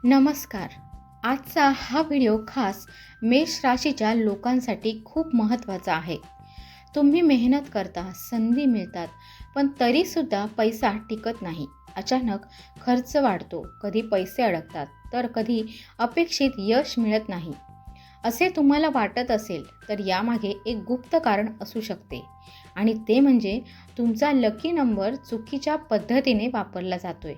नमस्कार. आजचा हा व्हिडिओ खास मेष राशीच्या लोकांसाठी खूप महत्त्वाचा आहे. तुम्ही मेहनत करता, संधी मिळतात, पण तरीसुद्धा पैसा टिकत नाही. अचानक खर्च वाढतो, कधी पैसे अडकतात, तर कधी अपेक्षित यश मिळत नाही. असे तुम्हाला वाटत असेल, तर यामागे एक गुप्त कारण असू शकते आणि ते म्हणजे तुमचा लकी नंबर चुकीच्या पद्धतीने वापरला जातोय.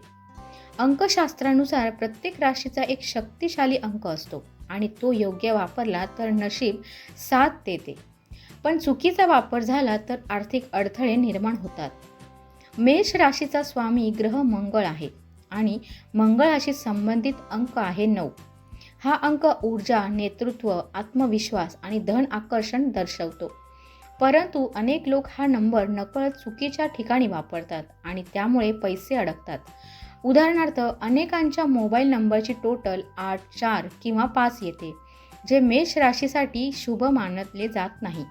अंकशास्त्रानुसार प्रत्येक राशीचा एक शक्तिशाली अंक असतो आणि तो योग्य वापरला तर नशीब साथ देते. पण चुकीचा वापर झाला तर आर्थिक अडथळे निर्माण होतात. मेष राशीचा स्वामी ग्रह मंगळ आहे आणि मंगळाशी संबंधित अंक आहे 9. हा अंक ऊर्जा, नेतृत्व, आत्मविश्वास आणि धन आकर्षण दर्शवतो. परंतु अनेक लोक हा नंबर नकळत चुकीच्या ठिकाणी वापरतात आणि त्यामुळे पैसे अडकतात. उदाहरणार्थ, अनेकांच्या मोबाईल नंबरची टोटल 8, 4 किंवा 5 येते, जे मेष राशीसाठी शुभ मानले जात नाही.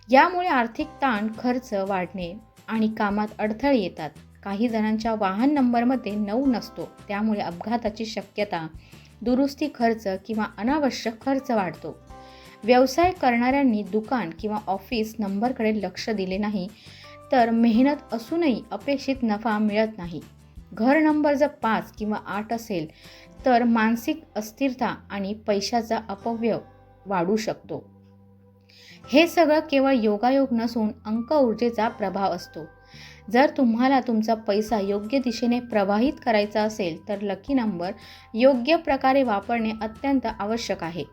यामुळे आर्थिक ताण, खर्च वाढणे आणि कामात अडथळे येतात. काही जणांच्या वाहन नंबरमध्ये 9 नसतो, त्यामुळे अपघाताची शक्यता, दुरुस्ती खर्च किंवा अनावश्यक खर्च वाढतो. व्यवसाय करणाऱ्यांनी दुकान किंवा ऑफिस नंबरकडे लक्ष दिले नाही तर मेहनत असूनही अपेक्षित नफा मिळत नाही. घर नंबर जर 5 किंवा 8 असेल तर मानसिक अस्थिरता आणि पैशाचा अपव्यय वाढू शकतो. हे सगळं केवळ योगायोग नसून अंक ऊर्जेचा प्रभाव असतो. जर तुम्हाला तुमचा पैसा योग्य दिशेने प्रवाहित करायचा असेल तर लकी नंबर योग्य प्रकारे वापरणे अत्यंत आवश्यक आहे.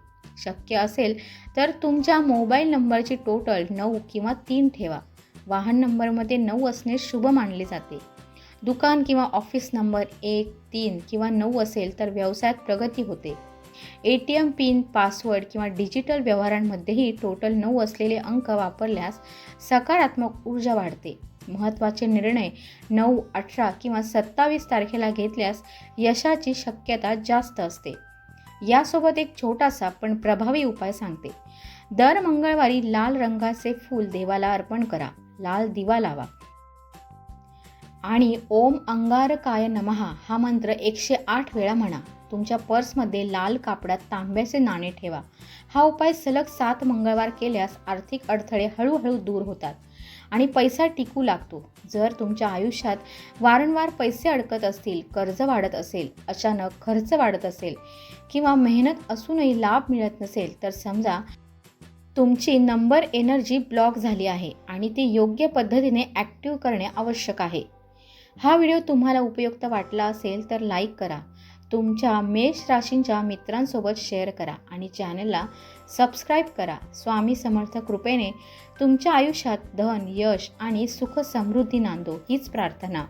शक्य असेल तर तुमच्या मोबाईल नंबरची टोटल 9 किंवा 3 ठेवा. वाहन नंबरमध्ये 9 असणे शुभ मानले जाते. दुकान किंवा ऑफिस नंबर 1, 3 किंवा 9 असेल तर व्यवसायात प्रगती होते. ATM पिन, पासवर्ड किंवा डिजिटल व्यवहारांमध्येही टोटल 9 असलेले अंक वापरल्यास सकारात्मक ऊर्जा वाढते. महत्त्वाचे निर्णय 9, 18 किंवा 27 तारखेला घेतल्यास यशाची शक्यता जास्त असते. यासोबत एक छोटासा पण प्रभावी उपाय सांगते. दर मंगळवारी लाल रंगाचे फूल देवाला अर्पण करा. लाल दिवा लावा आणि ओम अंगारकाय नमः हा मंत्र 108 वेळा म्हणा. तुमच्या पर्समध्ये लाल कापडात तांब्याचे नाणे ठेवा. हा उपाय सलग 7 मंगळवार केल्यास आर्थिक अडथळे हळूहळू दूर होतात आणि पैसा टिकू लागतो. जर तुमच्या आयुष्यात वारंवार पैसे अडकत असतील, कर्ज वाढत असेल, अचानक खर्च वाढत असेल किंवा मेहनत असूनही लाभ मिळत नसेल तर समजा तुमची नंबर एनर्जी ब्लॉक झाली आहे आणि ती योग्य पद्धतीने ॲक्टिव्ह करणे आवश्यक आहे. हा व्हिडिओ तुम्हाला उपयुक्त वाटला असेल तर लाईक करा. तुमच्या मेष राशींच्या मित्रांसोबत शेअर करा आणि चॅनलला सबस्क्राईब करा. स्वामी समर्थ कृपेने तुमच्या आयुष्यात धन, यश आणि सुख समृद्धी नांदो हीच प्रार्थना.